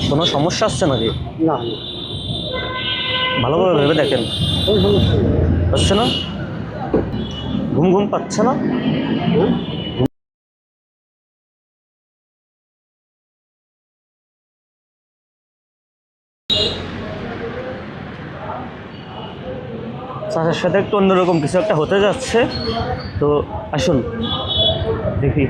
কোনো সমস্যা আসছে নাকি? না, ভালোভাবে ভেবে দেখেন। কোনো সমস্যা নেই। হচ্ছে না? ঘুম ঘুম পাচ্ছে না? হ্যাঁ? চাচার সাথে একটু অন্যরকম কিছু একটা হতে যাচ্ছে, তো আসুন দেখি।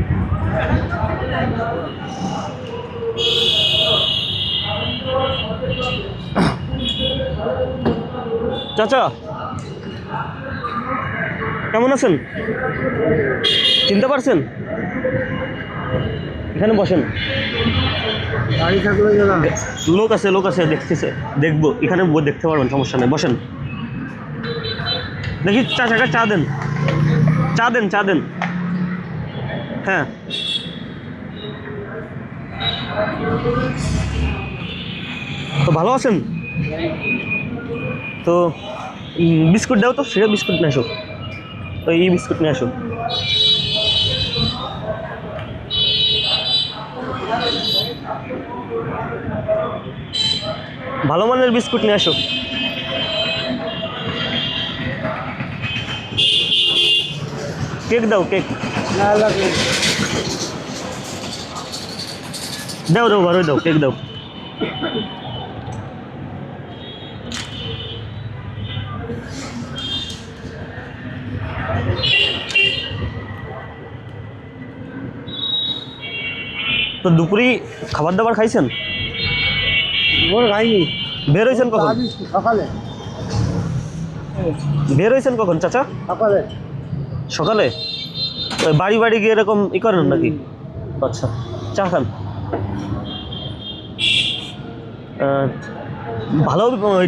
চাচা কেমন আছেন? চিনতে পারছেন? এখানে বসেন। গাড়ি থাকলে যে না। লোক আছে দেখতেছে, দেখবো এখানে দেখতে পারবেন, সমস্যা নেই, বসেন। দেখি চাচাকে চা দেন, চা দেন। হ্যাঁ, তো ভালো আছেন তো? বিস্কুট দাও তো, সেটা বিস্কুট নিয়ে আসো, তো এই বিস্কুট নিয়ে আসো। ভালো মানের বিস্কুট নিয়ে আসো। কেক দাও, কেক না লাগবে। দাও ভালোই দাও, কেক দাও। তো দুপুরে খাবার দাবার খাইছেন? ওর খাইনি। বের হয়েছেন কখন? সকালে। বের হয়েছেন কখন চাচা? সকালে। সকালে? ওই বাড়ি গিয়ে এরকম ই করেন নাকি? আচ্ছা, চা খান। ভালো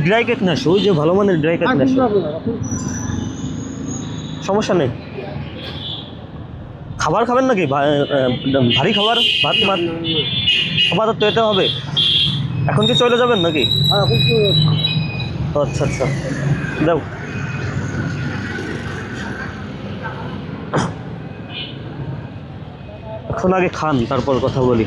ড্রাই কেক না, ওই যে ভালো মানের ড্রাই কেক না, সমস্যা নেই। খাবার খাবেন নাকি? ভারী খাবার, ভাত মাত খাবার তো এতে হবে। এখন কি চলে যাবেন নাকি? আচ্ছা আচ্ছা, দাও। এখন আগে খান, তারপর কথা বলি।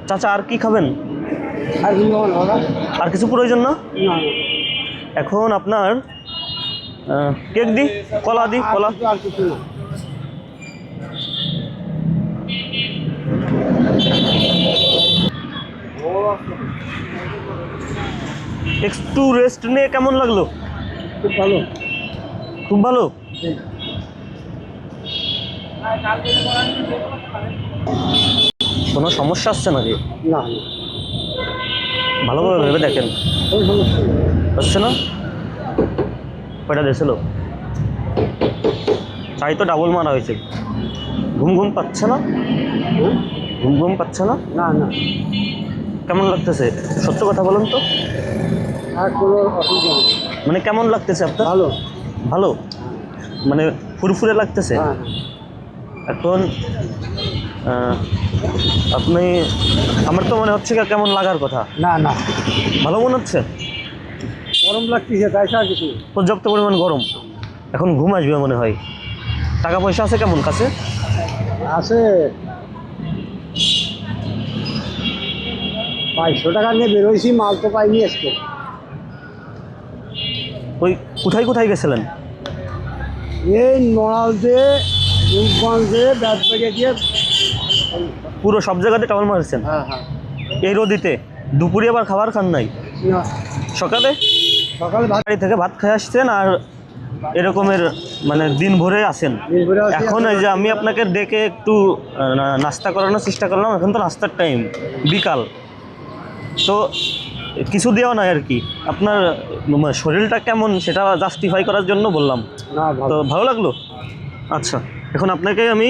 চাচা আর কি খাবেন? আর কিছু প্রয়োজন না? এখন আপনার কেক দি, কলা দি, কলা। একটু রেস্ট নিয়ে কেমন লাগলো? খুব ভালো। খুব ভালো। কোনো সমস্যা আসছে নাকি? না, ভালোভাবে ভেবে দেখেন। কোনো সমস্যা নেই। হচ্ছে না? কয়টা দিয়েছিল? চাই তো ডাবল মারা হয়েছে। ঘুম পাচ্ছে না? ঘুম পাচ্ছে না? না না, কেমন লাগতেছে সত্য কথা বলেন তো? আর কোনো অসুবিধা নেই। মানে কেমন লাগতেছে আপনার? ভালো। ভালো মানে ফুরফুরে লাগতেছে? হ্যাঁ। এখন আপনি, আমার তো মনে হচ্ছে কেমন লাগার কথা। না না, ভালো মনে হচ্ছে? গরম লাগতেছে তাই আর কিছু। পর্যাপ্ত পরিমাণ গরম, এখন ঘুম আসবে মনে হয়। টাকা পয়সা আছে কেমন কাছে? আছে 500 টাকা নিয়ে বেরোইছি, মাল তো পাইনি আজকে। ওই কোথায় গেছিলেন? এই নড়ালতে, রূপগঞ্জে, ব্যাটবাড়িয়া দিয়ে। পুরো সব জায়গাতে টাওয়াল মারছেন? হ্যাঁ হ্যাঁ। এই রোদিতে দুপুরে আবার খাবার খান নাই? না, সকালে সকালে ভাত বাড়ি থেকে ভাত খেয়ে আসছেন আর এরকমের মানে দিন ভরে আসেন। দিন ভরে আছি। এখন এই যে আমি আপনাকে ডেকে একটু নাস্তা করানোর চেষ্টা করলাম, এখন তো নাস্তার টাইম, বিকাল, তো কিছু দেওয়া নাই আর কি। আপনার শরীরটা কেমন সেটা জাস্টিফাই করার জন্য বললাম। না, তো ভালো। ভালো লাগলো। আচ্ছা, এখন আপনাকে আমি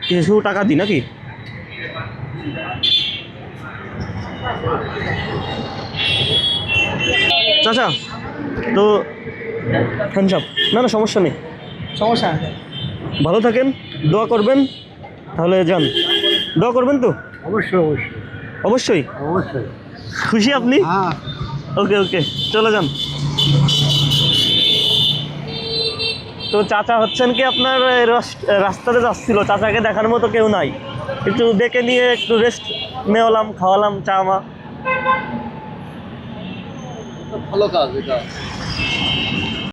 কিছু টাকা দিই নাকি? চাচা তো হ্যান্ডস আপ। না সমস্যা নেই, সমস্যা। ভালো থাকেন, দোয়া করবেন, তাহলে যান। দোয়া করবেন তো? অবশ্যই অবশ্যই অবশ্যই। অবশ্যই। খুশি আপনি? হ্যাঁ। ওকে ওকে, চলে যান। তো চাচা হচ্ছেন কি আপনার রাস্তাতে যাচ্ছিল, চাচাকে দেখার মতো কেউ নাই, একটু ডেকে নিয়ে একটু রেস্ট নেওয়ালাম, খাওয়ালাম চা মা। ভালো কাজ এটা।